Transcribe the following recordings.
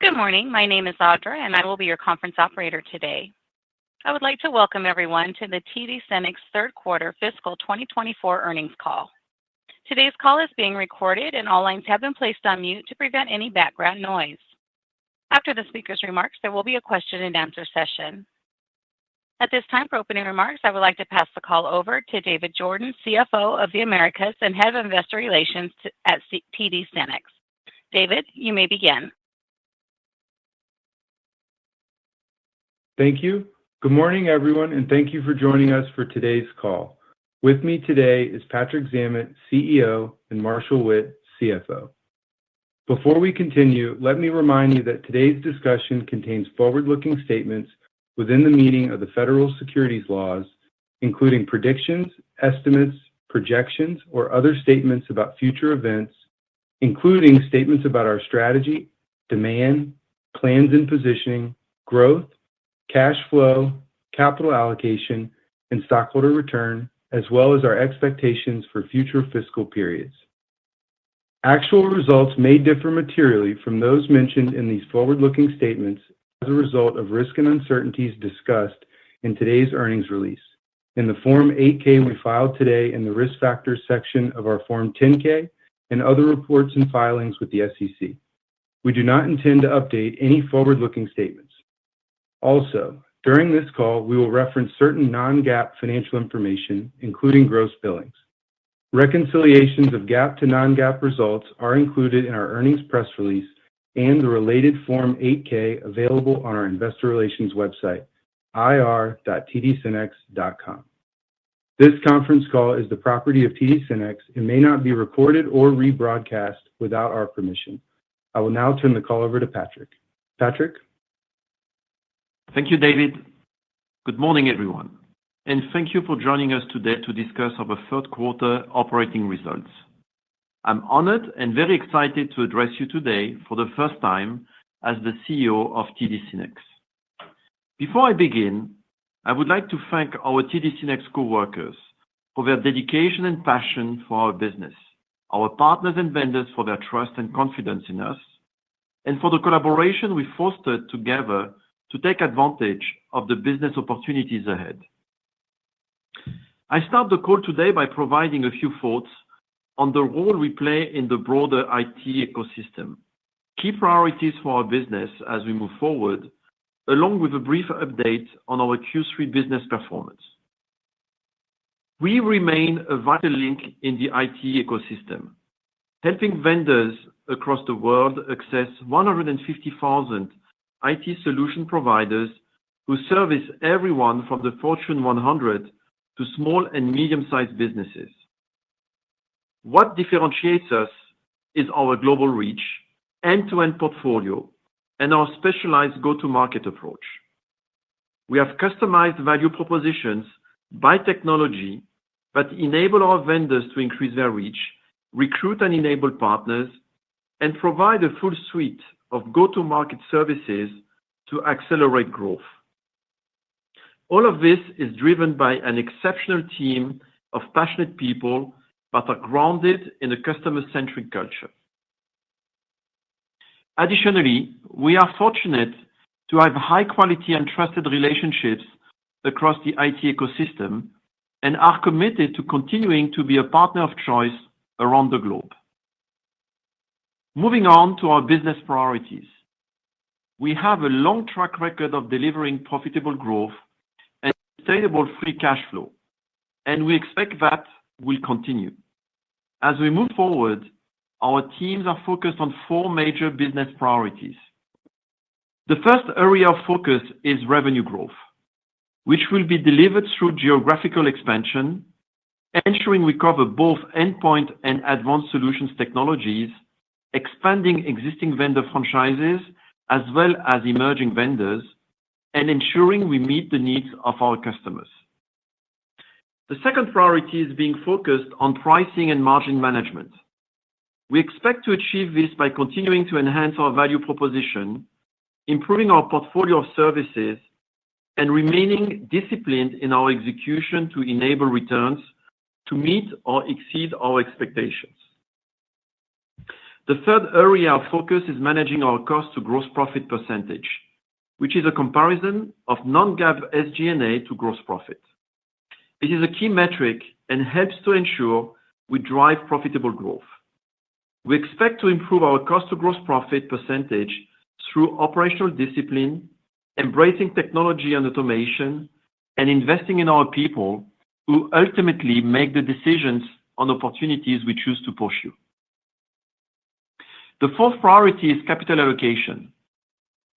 Good morning. My name is Audra, and I will be your conference operator today. I would like to welcome everyone to the TD Synnex third quarter fiscal 2024 earnings call. Today's call is being recorded, and all lines have been placed on mute to prevent any background noise. After the speaker's remarks, there will be a question-and-answer session. At this time, for opening remarks, I would like to pass the call over to David Jordan, CFO of the Americas and Head of Investor Relations at TD Synnex. David, you may begin. Thank you. Good morning, everyone, and thank you for joining us for today's call. With me today is Patrick Zammit, CEO, and Marshall Witt, CFO. Before we continue, let me remind you that today's discussion contains forward-looking statements within the meaning of the federal securities laws, including predictions, estimates, projections, or other statements about future events, including statements about our strategy, demand, plans and positioning, growth, cash flow, capital allocation, and stockholder return, as well as our expectations for future fiscal periods. Actual results may differ materially from those mentioned in these forward-looking statements as a result of risk and uncertainties discussed in today's earnings release, in the Form 8-K we filed today in the Risk Factors section of our Form 10-K, and other reports and filings with the SEC. We do not intend to update any forward-looking statements. Also, during this call, we will reference certain non-GAAP financial information, including gross billings. Reconciliations of GAAP to non-GAAP results are included in our earnings press release and the related Form 8-K available on our investor relations website, ir.tdsynnex.com. This conference call is the property of TD Synnex and may not be recorded or rebroadcast without our permission. I will now turn the call over to Patrick. Patrick? Thank you, David. Good morning, everyone, and thank you for joining us today to discuss our third quarter operating results. I'm honored and very excited to address you today for the first time as the CEO of TD Synnex. Before I begin, I would like to thank our TD Synnex coworkers for their dedication and passion for our business, our partners and vendors for their trust and confidence in us, and for the collaboration we fostered together to take advantage of the business opportunities ahead. I start the call today by providing a few thoughts on the role we play in the broader IT ecosystem, key priorities for our business as we move forward, along with a brief update on our Q3 business performance. We remain a vital link in the IT ecosystem, helping vendors across the world access 150,000 IT solution providers who service everyone from the Fortune 100 to small and medium-sized businesses. What differentiates us is our global reach, end-to-end portfolio, and our specialized go-to-market approach. We have customized value propositions by technology that enable our vendors to increase their reach, recruit and enable partners, and provide a full suite of go-to-market services to accelerate growth. All of this is driven by an exceptional team of passionate people that are grounded in a customer-centric culture. Additionally, we are fortunate to have high-quality and trusted relationships across the IT ecosystem and are committed to continuing to be a partner of choice around the globe. Moving on to our business priorities. We have a long track record of delivering profitable growth and sustainable free cash flow, and we expect that will continue. As we move forward, our teams are focused on four major business priorities. The first area of focus is revenue growth, which will be delivered through geographical expansion, ensuring we cover both endpoint and advanced solutions technologies, expanding existing vendor franchises as well as emerging vendors, and ensuring we meet the needs of our customers. The second priority is being focused on pricing and margin management. We expect to achieve this by continuing to enhance our value proposition, improving our portfolio of services, and remaining disciplined in our execution to enable returns to meet or exceed our expectations. The third area of focus is managing our cost to gross profit percentage, which is a comparison of non-GAAP SG&A to gross profit. It is a key metric and helps to ensure we drive profitable growth. We expect to improve our cost to gross profit percentage through operational discipline, embracing technology and automation, and investing in our people who ultimately make the decisions on opportunities we choose to pursue. The fourth priority is capital allocation.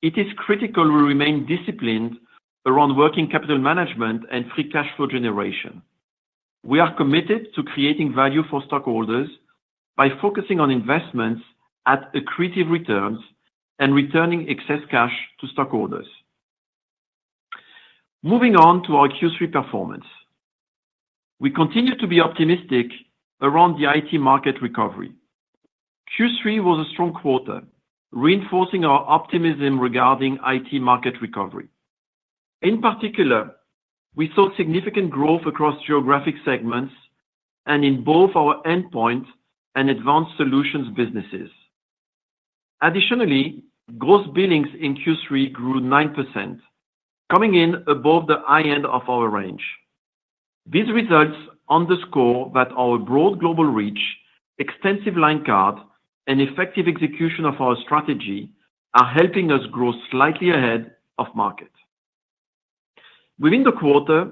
It is critical we remain disciplined around working capital management and free cash flow generation. We are committed to creating value for stockholders by focusing on investments at accretive returns and returning excess cash to stockholders. Moving on to our Q3 performance. We continue to be optimistic around the IT market recovery. Q3 was a strong quarter, reinforcing our optimism regarding IT market recovery. In particular, we saw significant growth across geographic segments and in both our endpoint and advanced solutions businesses. Additionally, gross billings in Q3 grew 9%, coming in above the high end of our range. These results underscore that our broad global reach, extensive line card, and effective execution of our strategy are helping us grow slightly ahead of market. Within the quarter,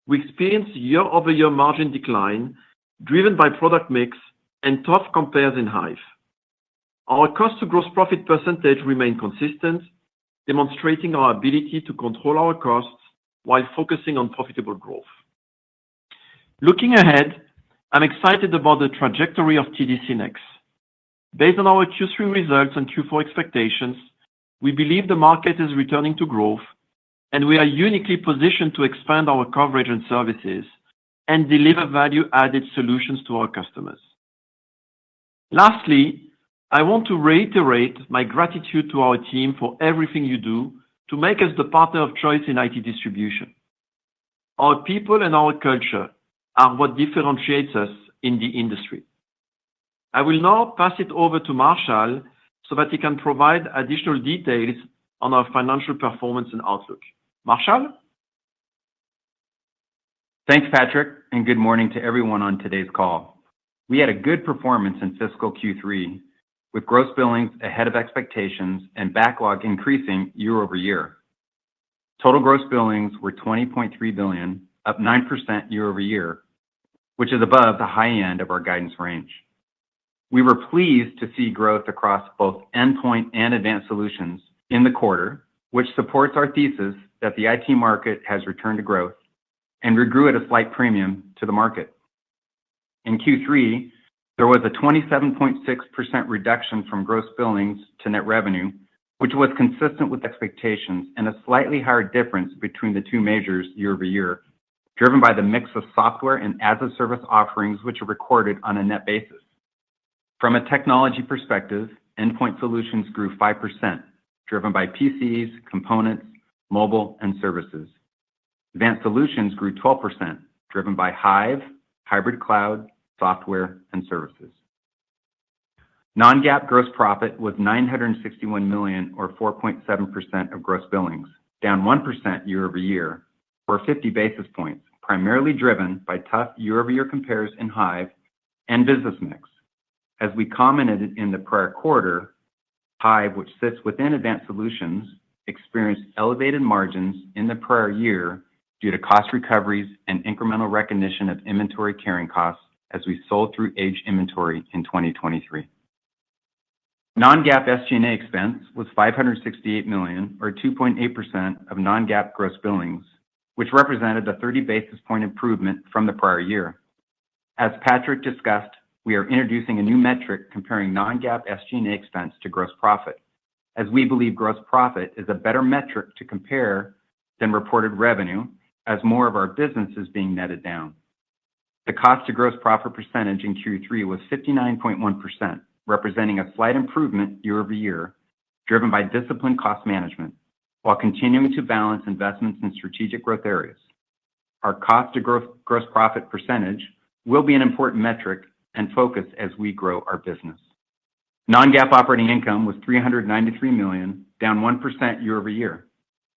we experienced year-over-year margin decline driven by product mix and tough compares in Hive. Our cost to gross profit percentage remained consistent, demonstrating our ability to control our costs while focusing on profitable growth. Looking ahead, I'm excited about the trajectory of TD Synnex. Based on our Q3 results and Q4 expectations, we believe the market is returning to growth, and we are uniquely positioned to expand our coverage and services and deliver value-added solutions to our customers. Lastly, I want to reiterate my gratitude to our team for everything you do to make us the partner of choice in IT distribution. Our people and our culture are what differentiates us in the industry. I will now pass it over to Marshall so that he can provide additional details on our financial performance and outlook. Marshall? Thanks, Patrick, and good morning to everyone on today's call. We had a good performance in fiscal Q3, with gross billings ahead of expectations and backlog increasing year over year. Total gross billings were $20.3 billion, up 9% year over year, which is above the high end of our guidance range. We were pleased to see growth across both endpoint and advanced solutions in the quarter, which supports our thesis that the IT market has returned to growth, and we grew at a slight premium to the market. In Q3, there was a 27.6% reduction from gross billings to net revenue, which was consistent with expectations and a slightly higher difference between the two measures year over year, driven by the mix of software and as-a-service offerings which are recorded on a net basis. From a technology perspective, endpoint solutions grew 5%, driven by PCs, components, mobile, and services. Advanced solutions grew 12%, driven by Hive, hybrid cloud, software, and services. Non-GAAP gross profit was $961 million, or 4.7% of gross billings, down 1% year over year, or 50 basis points, primarily driven by tough year-over-year compares in Hive and business mix. As we commented in the prior quarter, Hive, which sits within advanced solutions, experienced elevated margins in the prior year due to cost recoveries and incremental recognition of inventory carrying costs as we sold through aged inventory in 2023. Non-GAAP SG&A expense was $568 million, or 2.8% of non-GAAP gross billings, which represented a 30 basis point improvement from the prior year. As Patrick discussed, we are introducing a new metric comparing non-GAAP SG&A expense to gross profit, as we believe gross profit is a better metric to compare than reported revenue, as more of our business is being netted down. The cost to gross profit percentage in Q3 was 59.1%, representing a slight improvement year over year, driven by disciplined cost management, while continuing to balance investments in strategic growth areas. Our cost to gross profit percentage will be an important metric and focus as we grow our business. Non-GAAP operating income was $393 million, down 1% year over year.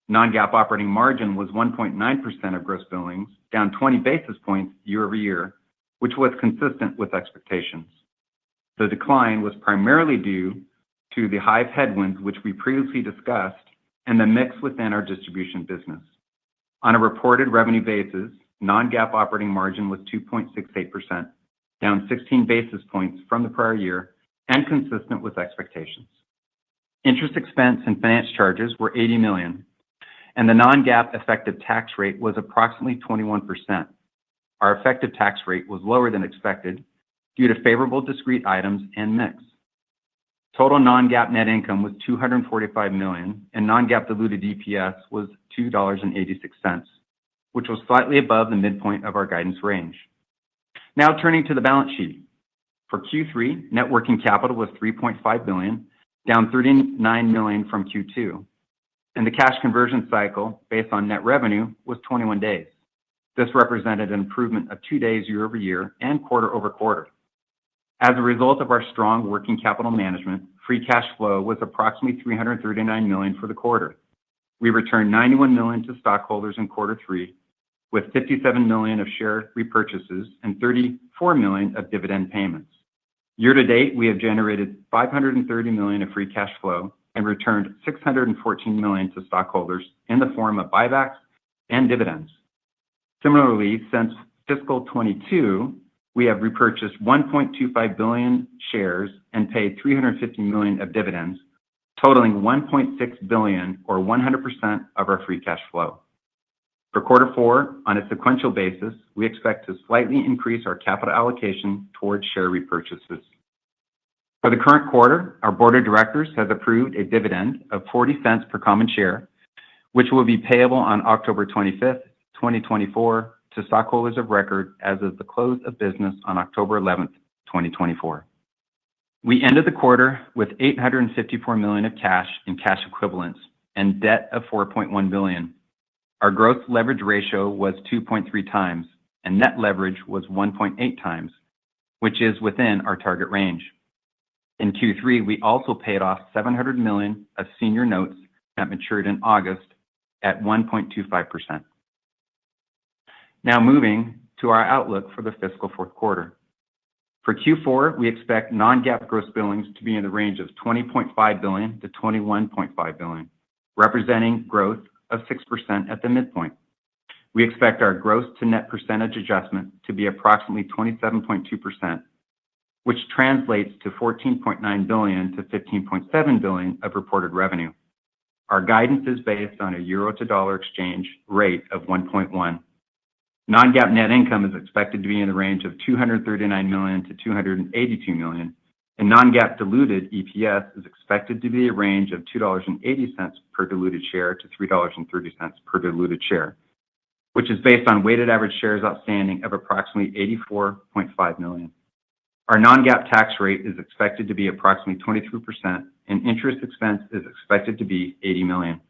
Non-GAAP operating margin was 1.9% of gross billings, down 20 basis points year over year, which was consistent with expectations. The decline was primarily due to the Hive headwinds, which we previously discussed, and the mix within our distribution business. On a reported revenue basis, non-GAAP operating margin was 2.68%, down 16 basis points from the prior year and consistent with expectations. Interest expense and finance charges were $80 million, and the non-GAAP effective tax rate was approximately 21%. Our effective tax rate was lower than expected due to favorable discrete items and mix. Total non-GAAP net income was $245 million, and non-GAAP diluted EPS was $2.86, which was slightly above the midpoint of our guidance range. Now turning to the balance sheet. For Q3, net working capital was $3.5 billion, down $39 million from Q2, and the cash conversion cycle based on net revenue was 21 days. This represented an improvement of 2 days year over year and quarter over quarter. As a result of our strong working capital management, free cash flow was approximately $339 million for the quarter. We returned $91 million to stockholders in quarter three, with $57 million of share repurchases and $34 million of dividend payments. Year to date, we have generated $530 million of free cash flow and returned $614 million to stockholders in the form of buybacks and dividends. Similarly, since fiscal 22, we have repurchased 1.25 billion shares and paid $350 million of dividends, totaling $1.6 billion or 100% of our free cash flow. For quarter four, on a sequential basis, we expect to slightly increase our capital allocation towards share repurchases. For the current quarter, our board of directors has approved a dividend of 40 cents per common share, which will be payable on October 25th, 2024, to stockholders of record as of the close of business on October 11th, 2024. We ended the quarter with $854 million of cash and cash equivalents and debt of $4.1 billion. Our gross leverage ratio was 2.3 times, and net leverage was 1.8 times, which is within our target range. In Q3, we also paid off $700 million of senior notes that matured in August at 1.25%. Now moving to our outlook for the fiscal fourth quarter. For Q4, we expect non-GAAP gross billings to be in the range of $20.5 billion to $21.5 billion, representing growth of 6% at the midpoint. We expect our gross to net percentage adjustment to be approximately 27.2%, which translates to $14.9 billion to $15.7 billion of reported revenue. Our guidance is based on a euro to dollar exchange rate of 1.1. Non-GAAP net income is expected to be in the range of $239 million to $282 million, and non-GAAP diluted EPS is expected to be a range of $2.80 per diluted share to $3.30 per diluted share, which is based on weighted average shares outstanding of approximately 84.5 million. Our non-GAAP tax rate is expected to be approximately 23%, and interest expense is expected to be $80 million.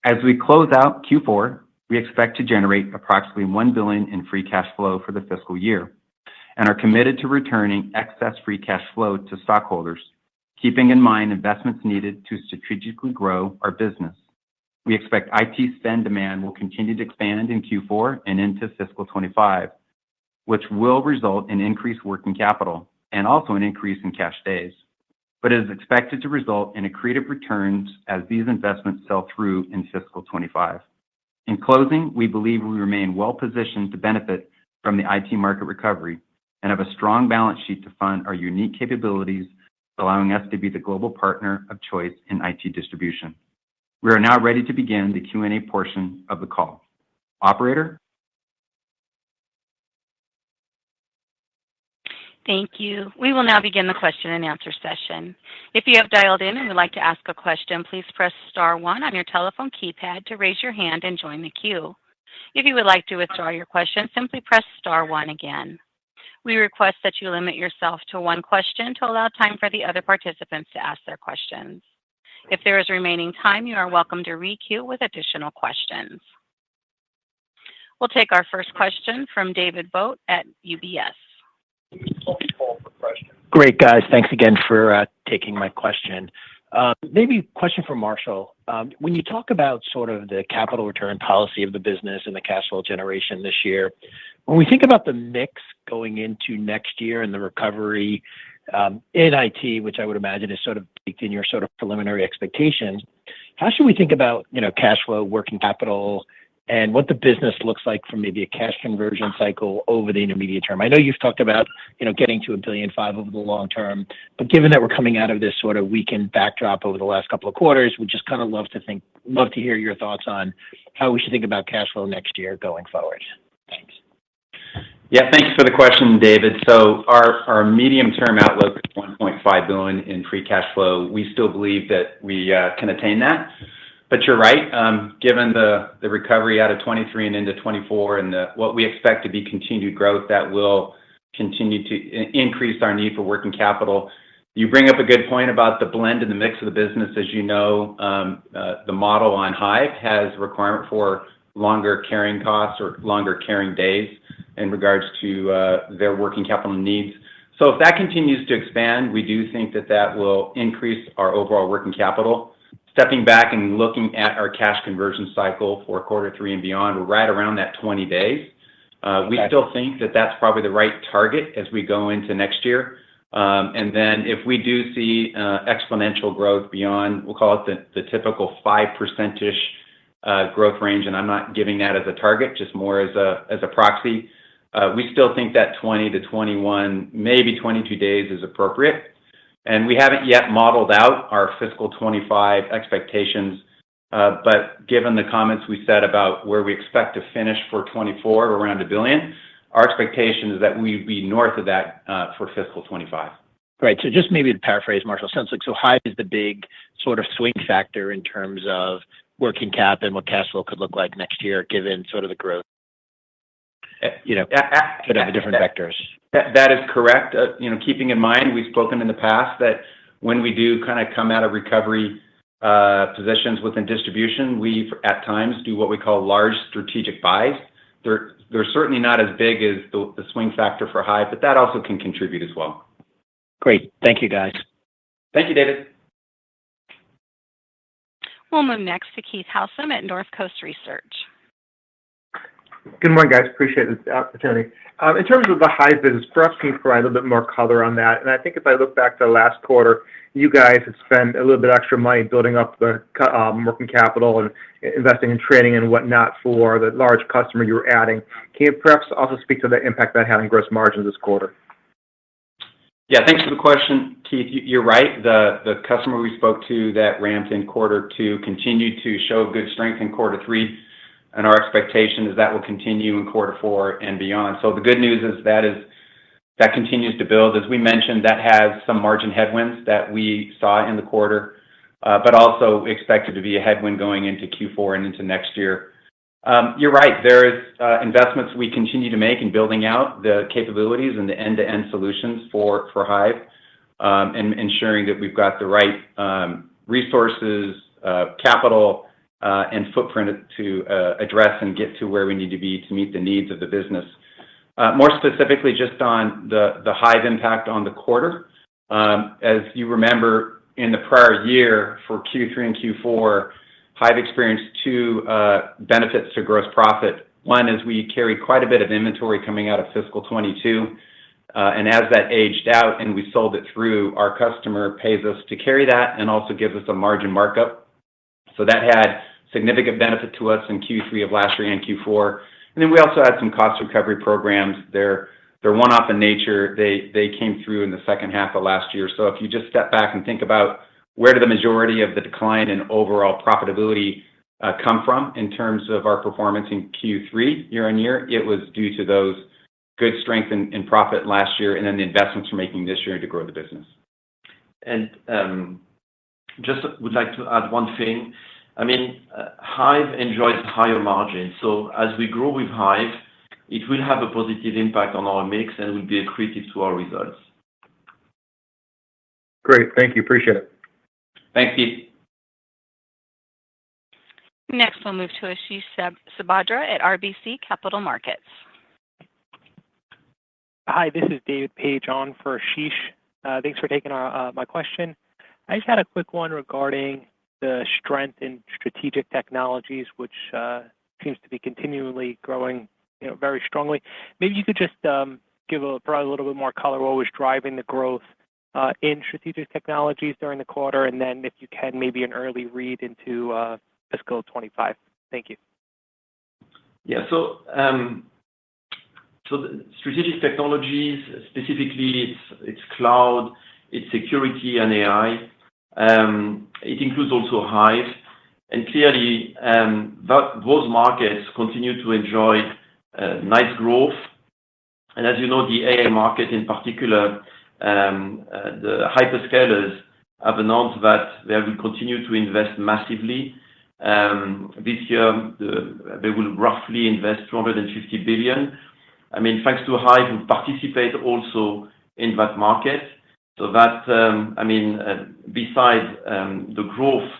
As we close out Q4, we expect to generate approximately $1 billion in free cash flow for the fiscal year and are committed to returning excess free cash flow to stockholders, keeping in mind investments needed to strategically grow our business. We expect IT spend demand will continue to expand in Q4 and into fiscal 25, which will result in increased working capital and also an increase in cash days, but it is expected to result in accretive returns as these investments sell through in fiscal 25. In closing, we believe we remain well positioned to benefit from the IT market recovery and have a strong balance sheet to fund our unique capabilities, allowing us to be the global partner of choice in IT distribution. We are now ready to begin the Q&A portion of the call. Operator? Thank you. We will now begin the question and answer session. If you have dialed in and would like to ask a question, please press star 1 on your telephone keypad to raise your hand and join the queue. If you would like to withdraw your question, simply press star 1 again. We request that you limit yourself to one question to allow time for the other participants to ask their questions. If there is remaining time, you are welcome to re-queue with additional questions. We'll take our first question from David Vogt at UBS. Great, guys. Thanks again for taking my question. Maybe a question for Marshall. When you talk about sort of the capital return policy of the business and the cash flow generation this year, when we think about the mix going into next year and the recovery in IT, which I would imagine is sort of baked in your sort of preliminary expectations, how should we think about, cash flow, working capital, and what the business looks like from maybe a cash conversion cycle over the intermediate term? I know you've talked about, getting to $1.5 billion over the long term, but given that we're coming out of this sort of weakened backdrop over the last couple of quarters, we'd just kind of love to hear your thoughts on how we should think about cash flow next year going forward. Thanks. Yeah, thanks for the question, David. So our medium-term outlook is $1.5 billion in free cash flow. We still believe that we can attain that. But you're right, given the recovery out of 23 and into 24 and what we expect to be continued growth, that will continue to increase our need for working capital. You bring up a good point about the blend and the mix of the business. As you know, the model on Hive has a requirement for longer carrying costs or longer carrying days in regards to their working capital needs. So if that continues to expand, we do think that will increase our overall working capital. Stepping back and looking at our cash conversion cycle for Q3 and beyond, we're right around that 20 days. We still think that that's probably the right target as we go into next year. And then if we do see exponential growth beyond, we'll call it the typical 5% growth range, and I'm not giving that as a target, just more as a proxy. We still think that 20 to 21, maybe 22 days is appropriate. And we haven't yet modeled out our fiscal 25 expectations, but given the comments we said about where we expect to finish for 24, around $1 billion, our expectation is that we'd be north of that for fiscal 25. Right. So just maybe to paraphrase, Marshall, sounds like so Hive is the big sort of swing factor in terms of working cap and what cash flow could look like next year, given sort of the growth, could have different vectors. That is correct. Keeping in mind, we've spoken in the past that when we do kind of come out of recovery positions within distribution, we at times do what we call large strategic buys. They're certainly not as big as the swing factor for Hive, but that also can contribute as well. Great. Thank you, guys. Thank you, David. We'll move next to Keith Housum at Northcoast Research. Good morning, guys. Appreciate this opportunity. In terms of the Hive business, perhaps can you provide a little bit more color on that? And I think if I look back to last quarter, you guys had spent a little bit extra money building up the working capital and investing in training and whatnot for the large customer you were adding. Can you perhaps also speak to the impact that had on gross margins this quarter? Yeah, thanks for the question, Keith. You're right. The customer we spoke to that ramped in Q2 continued to show good strength in Q3. And our expectation is that will continue in Q4 and beyond. So the good news is that continues to build. As we mentioned, that has some margin headwinds that we saw in the quarter, but also expected to be a headwind going into Q4 and into next year. You're right. There is investments we continue to make in building out the capabilities and the end-to-end solutions for Hive, and ensuring that we've got the right resources, capital, and footprint to address and get to where we need to be to meet the needs of the business. More specifically, just on the Hive impact on the quarter, as you remember, in the prior year for Q3 and Q4, Hive experienced two benefits to gross profit. One is we carried quite a bit of inventory coming out of fiscal 22, and as that aged out and we sold it through, our customer pays us to carry that and also gives us a margin markup. So that had significant benefit to us in Q3 of last year and Q4. And then we also had some cost recovery programs. They're one-off in nature. They came through in the second half of last year. So if you just step back and think about where did the majority of the decline in overall profitability come from in terms of our performance in Q3 year on year, it was due to those good strength in profit last year and then the investments we're making this year to grow the business. And just would like to add one thing. I mean, Hive enjoys higher margins. So as we grow with Hive, it will have a positive impact on our mix and will be accretive to our results. Great. Thank you. Appreciate it. Thanks, Keith. Next, we'll move to Ashish Sabadra at RBC Capital Markets. Hi, this is David Page on for Ashish. Thanks for taking my question. I just had a quick one regarding the strength in strategic technologies, which seems to be continually growing, very strongly. Maybe you could just provide a little bit more color what was driving the growth in strategic technologies during the quarter, and then if you can, maybe an early read into fiscal 25. Thank you. Yeah. So the strategic technologies, specifically, it's cloud, it's security and AI. It includes also Hive. And clearly, those markets continue to enjoy nice growth. And as you know, the AI market in particular, the hyperscalers have announced that they will continue to invest massively. This year, they will roughly invest $250 billion. I mean, thanks to Hive, we participate also in that market. So that, besides the growth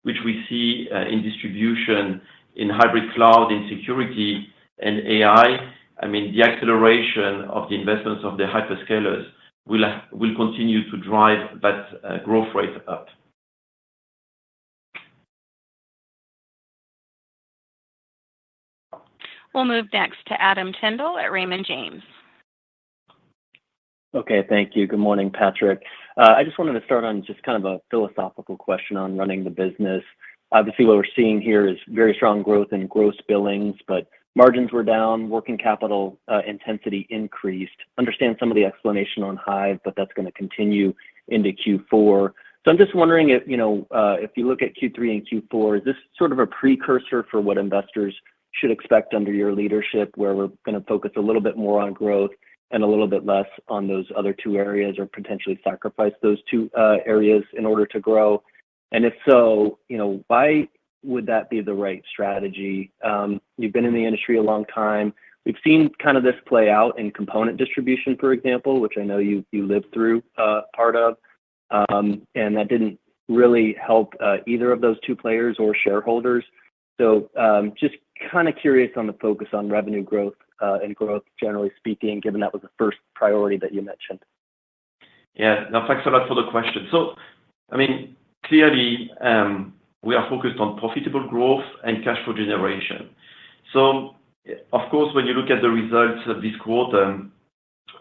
which we see in distribution, in hybrid cloud, in security and AI, the acceleration of the investments of the hyperscalers will continue to drive that growth rate up. We'll move next to Adam Tindall at Raymond James. Okay, thank you. Good morning, Patrick. I just wanted to start on just kind of a philosophical question on running the business. Obviously, what we're seeing here is very strong growth in gross billings, but margins were down, working capital intensity increased. Understand some of the explanation on Hive, but that's going to continue into Q4. So I'm just wondering if you look at Q3 and Q4, is this sort of a precursor for what investors should expect under your leadership, where we're going to focus a little bit more on growth and a little bit less on those other two areas, or potentially sacrifice those two areas in order to grow? And if so, why would that be the right strategy? You've been in the industry a long time. We've seen kind of this play out in component distribution, for example, which I know you lived through part of, and that didn't really help either of those two players or shareholders. So just kind of curious on the focus on revenue growth and growth, generally speaking, given that was the first priority that you mentioned. Yeah, no, thanks a lot for the question. So, clearly, we are focused on profitable growth and cash flow generation. So, of course, when you look at the results of this quarter,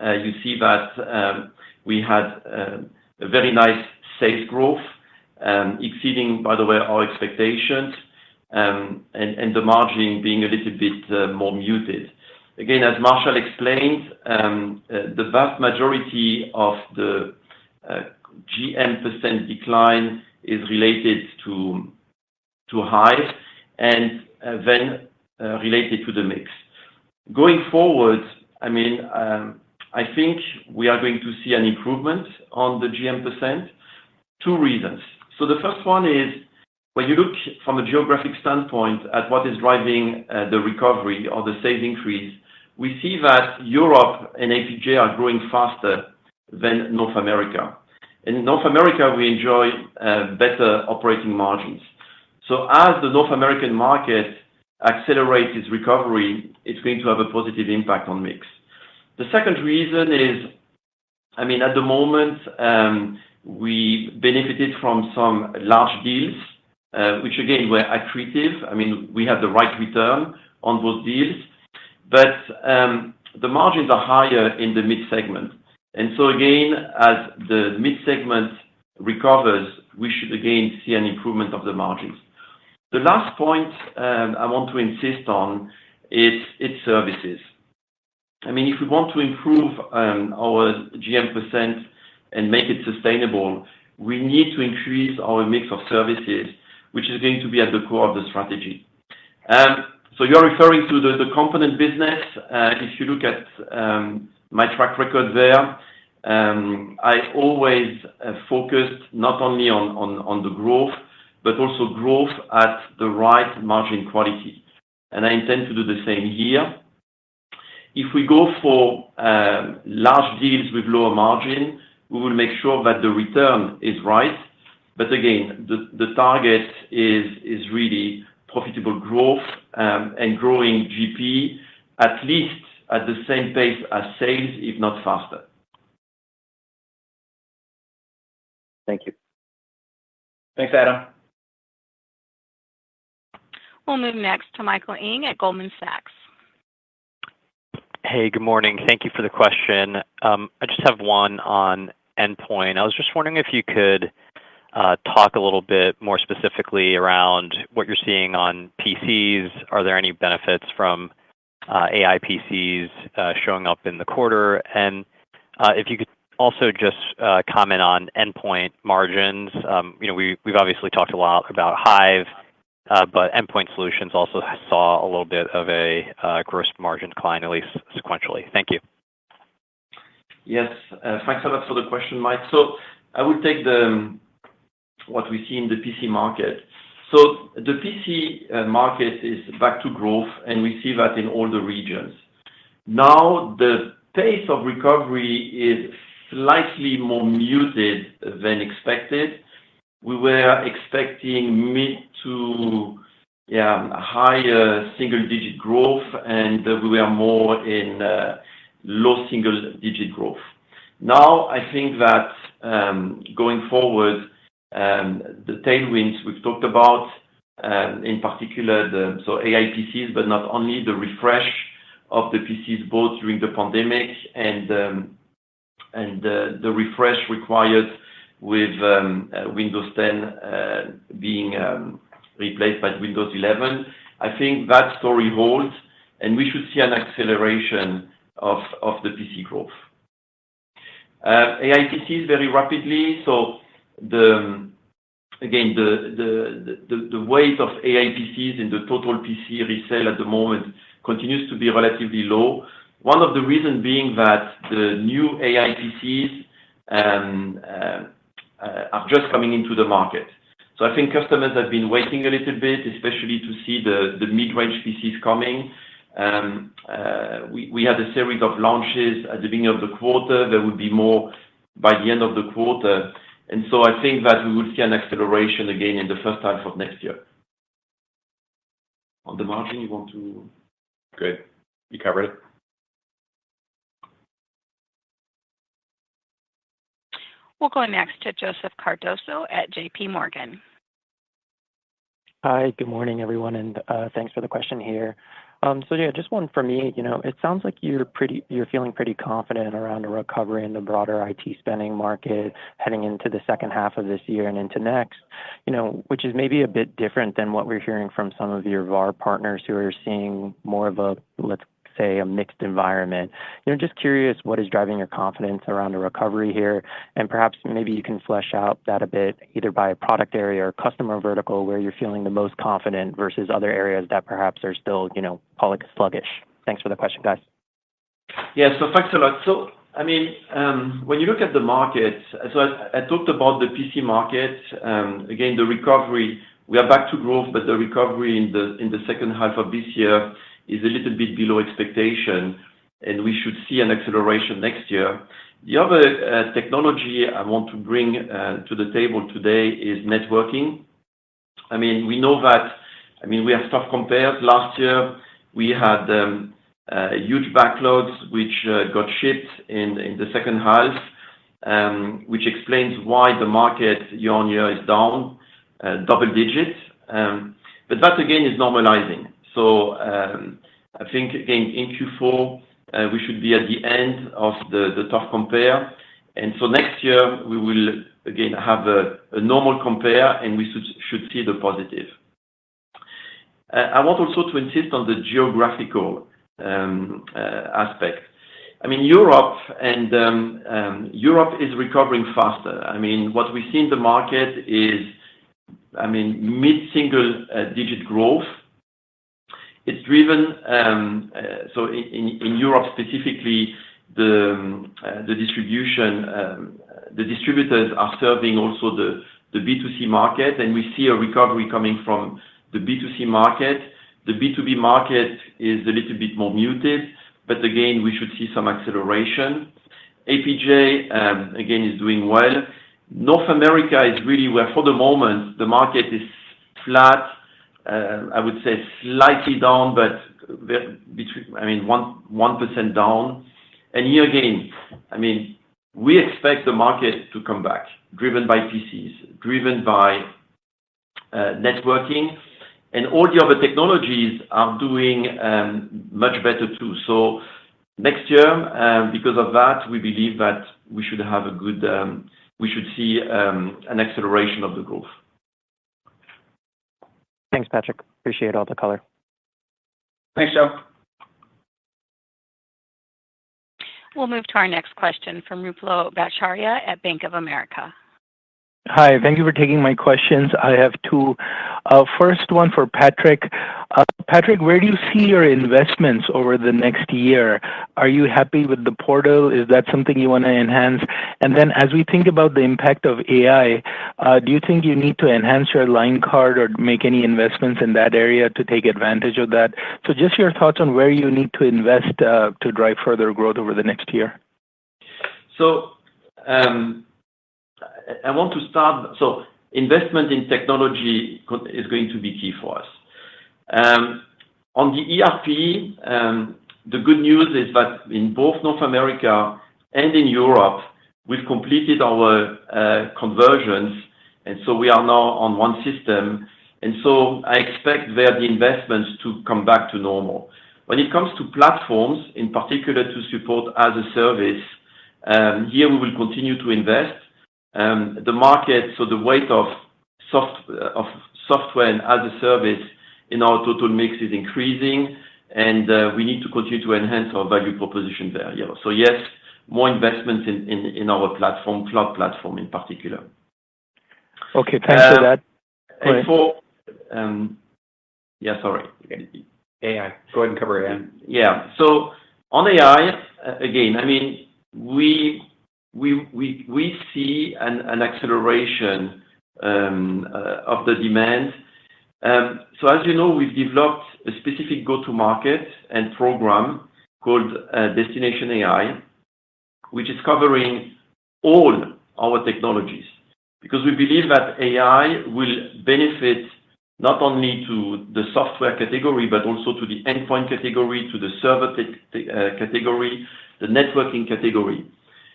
you see that we had a very nice sales growth, exceeding, by the way, our expectations, and the margin being a little bit more muted. Again, as Marshall explained, the vast majority of the GM% decline is related to Hive, and then related to the mix. Going forward, I think we are going to see an improvement on the GM%. Two reasons. So the first one is, when you look from a geographic standpoint at what is driving the recovery or the sales increase, we see that Europe and APJ are growing faster than North America. In North America, we enjoy better operating margins. So as the North American market accelerates its recovery, it's going to have a positive impact on mix. The second reason is, at the moment, we benefited from some large deals, which again were accretive. We had the right return on those deals, but the margins are higher in the mid-segment. And so again, as the mid-segment recovers, we should again see an improvement of the margins. The last point I want to insist on is its services. If we want to improve our GM% and make it sustainable, we need to increase our mix of services, which is going to be at the core of the strategy. So you're referring to the component business. If you look at my track record there, I always focused not only on the growth, but also growth at the right margin quality. And I intend to do the same here. If we go for large deals with lower margin, we will make sure that the return is right. But again, the target is really profitable growth and growing GP at least at the same pace as sales, if not faster. Thank you. Thanks, Adam. We'll move next to Michael Ng at Goldman Sachs. Hey, good morning. Thank you for the question. I just have one on endpoint. I was just wondering if you could talk a little bit more specifically around what you're seeing on PCs. Are there any benefits from AI PCs showing up in the quarter? And if you could also just comment on endpoint margins. We've obviously talked a lot about Hive, but Endpoint Solutions also saw a little bit of a gross margin decline, at least sequentially. Thank you. Yes, thanks a lot for the question, Mike. So I will take what we see in the PC market. So the PC market is back to growth, and we see that in all the regions. Now, the pace of recovery is slightly more muted than expected. We were expecting mid to higher single-digit growth, and we were more in low single-digit growth. Now, I think that going forward, the tailwinds we've talked about, in particular, so AI PCs, but not only the refresh of the PCs both during the pandemic and the refresh required with Windows 10 being replaced by Windows 11. I think that story holds, and we should see an acceleration of the PC growth. AI PCs very rapidly. So the weight of AI PCs in the total PC resale at the moment continues to be relatively low. One of the reasons being that the new AI PCs are just coming into the market. So I think customers have been waiting a little bit, especially to see the mid-range PCs coming. We had a series of launches at the beginning of the quarter. There will be more by the end of the quarter. And so I think that we will see an acceleration again in the first half of next year. On the margin, you want to? Good. You covered it. We'll go next to Joseph Cardoso at JP Morgan. Hi, good morning, everyone, and thanks for the question here. Just one for me. It sounds like you're feeling pretty confident around a recovery in the broader IT spending market heading into the second half of this year and into next, which is maybe a bit different than what we're hearing from some of your VAR partners who are seeing more of a, let's say, a mixed environment. Just curious what is driving your confidence around a recovery here, and perhaps maybe you can flesh out that a bit, either by a product area or customer vertical where you're feeling the most confident versus other areas that perhaps are still, call it sluggish. Thanks for the question, guys. Yeah, so thanks a lot. So, when you look at the market, so I talked about the PC market. Again, the recovery, we are back to growth, but the recovery in the second half of this year is a little bit below expectation, and we should see an acceleration next year. The other technology I want to bring to the table today is networking. We know that, we have tough compares. Last year, we had huge backlogs which got shipped in the second half, which explains why the market year-on-year is down double digits. But that, again, is normalizing. So I think, again, in Q4, we should be at the end of the tough compare. And so next year, we will, again, have a normal compare, and we should see the positive. I want also to insist on the geographical aspect. Europe is recovering faster. What we see in the market is, mid-single digit growth. It's driven, so in Europe specifically, the distributors are serving also the B2C market, and we see a recovery coming from the B2C market. The B2B market is a little bit more muted, but again, we should see some acceleration. APJ, again, is doing well. North America is really where, for the moment, the market is flat. I would say slightly down, but between 1% down. And here again, we expect the market to come back, driven by PCs, driven by networking, and all the other technologies are doing much better too. So next year, because of that, we believe that we should have a good, we should see an acceleration of the growth. Thanks, Patrick. Appreciate all the color. Thanks, Joe. We'll move to our next question from Ruplu Bhattacharya at Bank of America. Hi, thank you for taking my questions. I have two. First one for Patrick. Patrick, where do you see your investments over the next year? Are you happy with the portal? Is that something you want to enhance? And then as we think about the impact of AI, do you think you need to enhance your line card or make any investments in that area to take advantage of that? So just your thoughts on where you need to invest to drive further growth over the next year. So I want to start. So investment in technology is going to be key for us. On the ERP, the good news is that in both North America and in Europe, we've completed our conversions, and so we are now on one system. And so I expect there the investments to come back to normal. When it comes to platforms, in particular to support as a service, here we will continue to invest. The market, so the weight of software and as a service in our total mix is increasing, and we need to continue to enhance our value proposition there. Yeah. So yes, more investments in our platform, cloud platform in particular. Okay, thanks for that. And for sorry. AI. Go ahead and cover AI. Yeah. So on AI, again, I mean, we see an acceleration of the demand. So as you know, we've developed a specific go-to-market and program called Destination AI, which is covering all our technologies, because we believe that AI will benefit not only to the software category, but also to the endpoint category, to the server category, the networking category.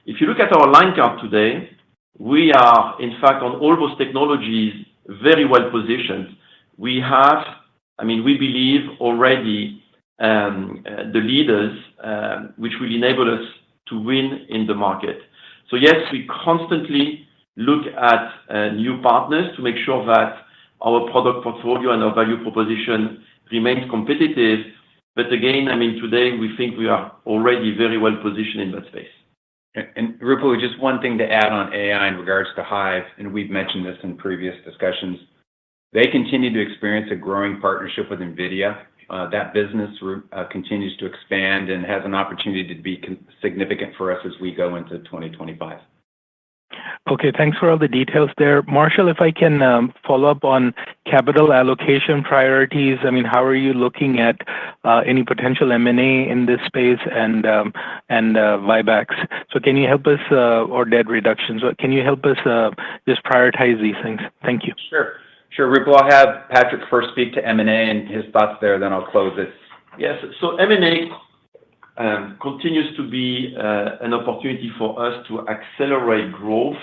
If you look at our line card today, we are, in fact, on all those technologies, very well positioned. We have, I mean, we believe already the leaders, which will enable us to win in the market. So yes, we constantly look at new partners to make sure that our product portfolio and our value proposition remains competitive. But again, I mean, today we think we are already very well positioned in that space. And Ruplu, just one thing to add on AI in regards to Hive, and we've mentioned this in previous discussions. They continue to experience a growing partnership with NVIDIA. That business continues to expand and has an opportunity to be significant for us as we go into 2025. Okay, thanks for all the details there. Marshall, if I can follow up on capital allocation priorities. I mean, how are you looking at any potential M&A in this space and buybacks? So can you help us, or debt reductions? Can you help us just prioritize these things? Thank you. Sure, Ruplu. I'll have Patrick first speak to M&A and his thoughts there, then I'll close it. Yes, so M&A continues to be an opportunity for us to accelerate growth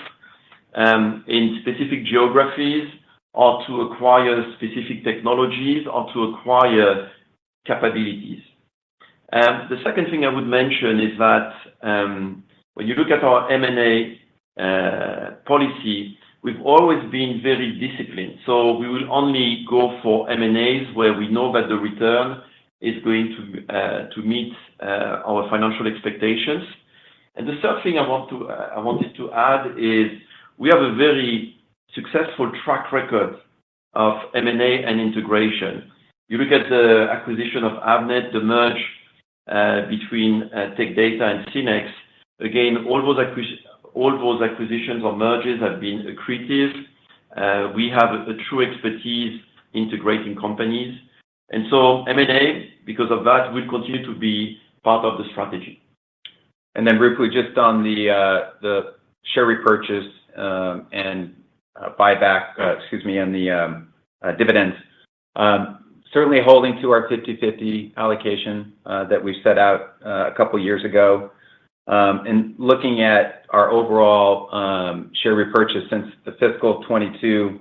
in specific geographies, or to acquire specific technologies, or to acquire capabilities. The second thing I would mention is that when you look at our M&A policy, we've always been very disciplined. So we will only go for M&As where we know that the return is going to meet our financial expectations. And the third thing I wanted to add is we have a very successful track record of M&A and integration. You look at the acquisition of Avnet, the merge between Tech Data and Synnex. Again, all those acquisitions or mergers have been accretive. We have a true expertise integrating companies. And so M&A, because of that, will continue to be part of the strategy. And then Ruplu, just on the share repurchase and buyback, and the dividends, certainly holding to our 50-50 allocation that we set out a couple years ago. And looking at our overall share repurchase since the fiscal 22,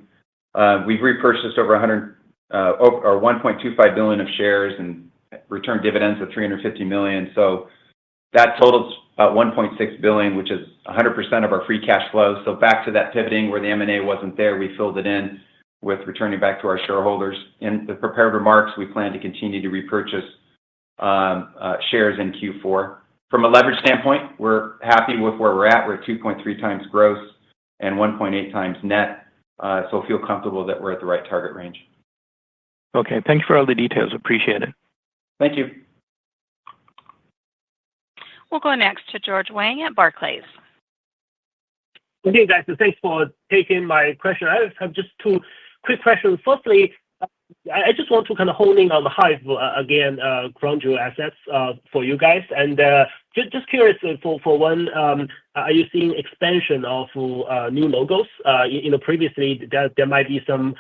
we've repurchased over 1.25 billion of shares and returned dividends of $350 million. So that totals about $1.6 billion, which is 100% of our free cash flow. So back to that pivoting where the M&A wasn't there, we filled it in with returning back to our shareholders. In the prepared remarks, we plan to continue to repurchase shares in Q4. From a leverage standpoint, we're happy with where we're at. We're at 2.3 times gross and 1.8 times net. So feel comfortable that we're at the right target range. Okay. Thank you for all the details. Appreciate it. Thank you. We'll go next to George Wang at Barclays. Okay, guys. So thanks for taking my question. I have just two quick questions. Firstly, I just want to kind of hone in on the Hive again, crown jewel assets for you guys. And just curious for one, are you seeing expansion of new logos? Previously there might be some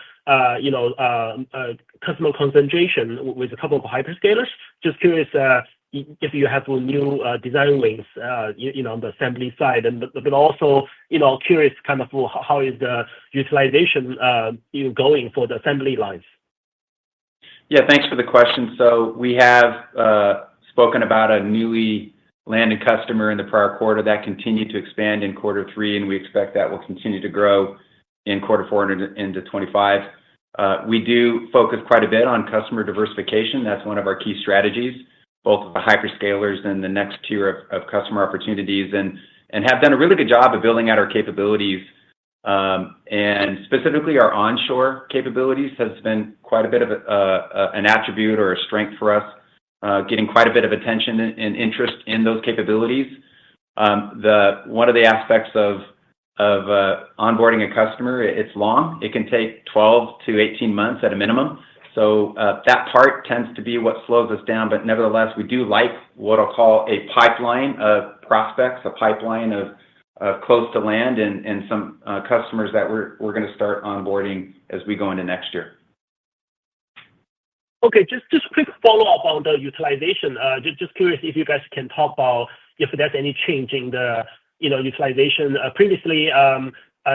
customer concentration with a couple of hyperscalers. Just curious if you have new design wins, on the assembly side, but also curious kind of how is the utilization going for the assembly lines? Yeah, thanks for the question. So we have spoken about a newly landed customer in the prior quarter that continued to expand in quarter 3, and we expect that will continue to grow in quarter 4 and into 25. We do focus quite a bit on customer diversification. That's one of our key strategies, both of the hyperscalers and the next tier of customer opportunities, and have done a really good job of building out our capabilities. And specifically our onshore capabilities has been quite a bit of an attribute or a strength for us, getting quite a bit of attention and interest in those capabilities. One of the aspects of onboarding a customer, it's long. It can take 12 to 18 months at a minimum. So that part tends to be what slows us down. But nevertheless, we do like what I'll call a pipeline of prospects, a pipeline of close to land, and some customers that we're going to start onboarding as we go into next year. Okay, just quick follow-up on the utilization. Just curious if you guys can talk about if there's any change in the utilization. Previously,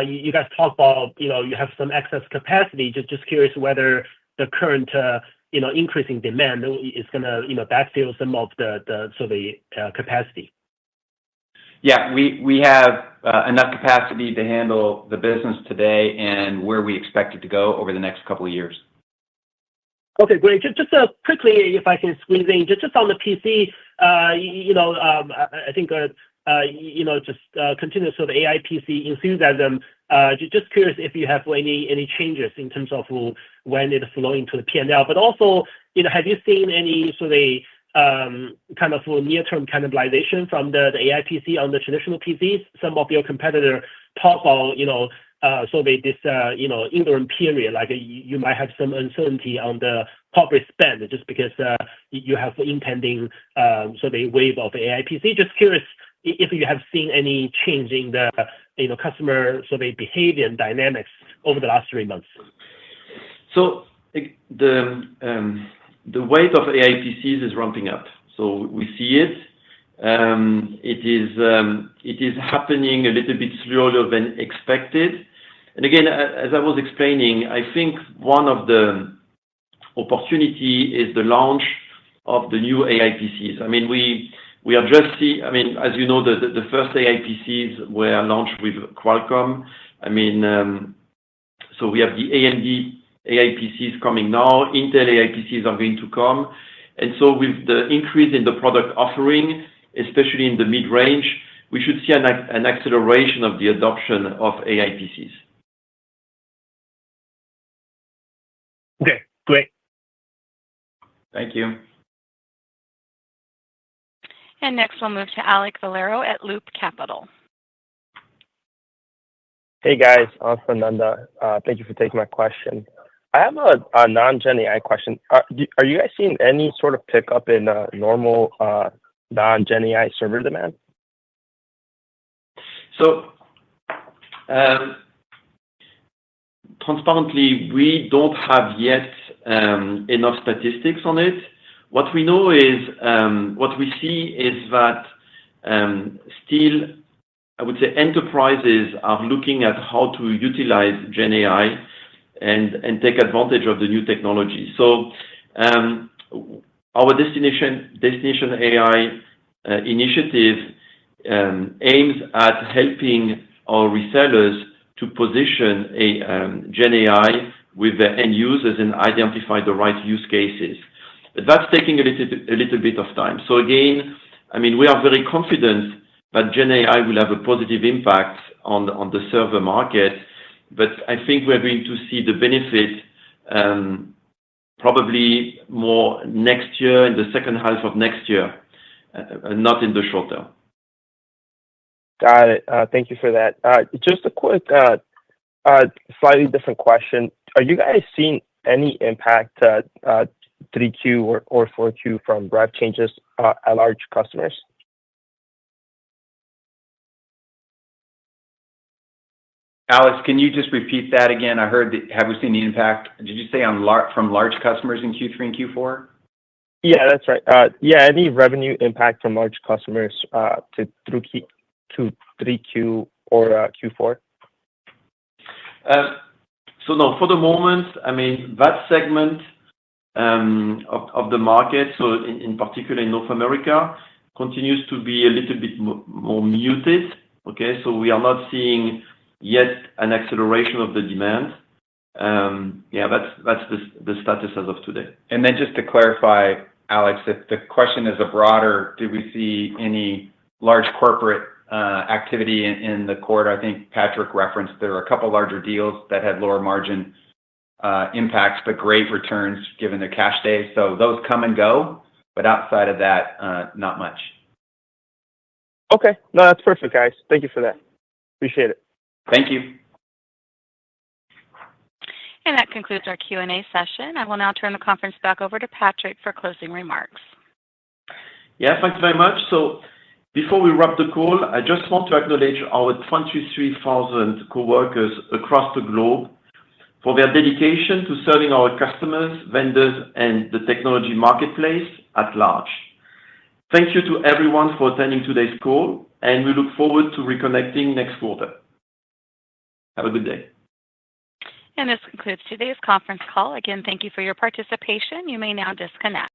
you guys talked about you have some excess capacity. Just curious whether the current increasing demand is going to backfill some of the capacity. Yeah, we have enough capacity to handle the business today and where we expect it to go over the next couple of years. Okay, great. Just quickly, if I can squeeze in, just on the PC, I think just continuous sort of AI PC enthusiasm. Just curious if you have any changes in terms of when it's flowing to the P&L, but also have you seen any sort of kind of near-term cannibalization from the AI PC on the traditional PCs? Some of your competitors talk about this interim period, like you might have some uncertainty on the corporate spend just because you have impending sort of wave of AI PC. Just curious if you have seen any change in the customer sort of behavior and dynamics over the last 3 months. So the weight of AI PCs is ramping up. So we see it. It is happening a little bit slower than expected. And again, as I was explaining, I think one of the opportunity is the launch of the new AI PCs. I mean, we are just as you know, the first AI PCs were launched with Qualcomm. I mean, so we have the AMD AI PCs coming now. Intel AI PCs are going to come. And so with the increase in the product offering, especially in the mid-range, we should see an acceleration of the adoption of AI PCs. Okay, great. Thank you. And next we'll move to Alec Valero at Loop Capital. Hey guys, I'm Fernanda. Thank you for taking my question. I have a non-Gen AI question. Are you guys seeing any sort of pickup in normal non-Gen AI server demand? So, transparently, we don't have yet enough statistics on it. What we know is, what we see is that still, I would say enterprises are looking at how to utilize Gen AI and take advantage of the new technology. So our Destination AI initiative aims at helping our resellers to position a Gen AI with the end users and identify the right use cases. But that's taking a little bit of time. So again, I mean, we are very confident that Gen AI will have a positive impact on the server market, but I think we're going to see the benefit probably more next year, in the second half of next year, not in the short term. Got it. Thank you for that. Just a quick, slightly different question. Are you guys seeing any impact 3Q or 4Q from rev changes at large customers? Alex, can you just repeat that again? I heard have we seen the impact? Did you say from large customers in Q3 and Q4? Yeah, that's right. Yeah, any revenue impact from large customers to 3Q or Q4? So no, for the moment, I mean, that segment of the market, so in particular in North America, continues to be a little bit more muted. Okay, so we are not seeing yet an acceleration of the demand. Yeah, that's the status as of today. And then just to clarify, Alex, if the question is a broader, did we see any large corporate activity in the quarter? I think Patrick referenced there were a couple larger deals that had lower margin impacts, but great returns given their cash days. So those come and go, but outside of that, not much. Okay. No, that's perfect, guys. Thank you for that. Appreciate it. Thank you. And that concludes our Q&A session. I will now turn the conference back over to Patrick for closing remarks. Yeah, thanks very much. So before we wrap the call, I just want to acknowledge our 23,000 coworkers across the globe for their dedication to serving our customers, vendors, and the technology marketplace at large. Thank you to everyone for attending today's call, and we look forward to reconnecting next quarter. Have a good day. And this concludes today's conference call. Again, thank you for your participation. You may now disconnect.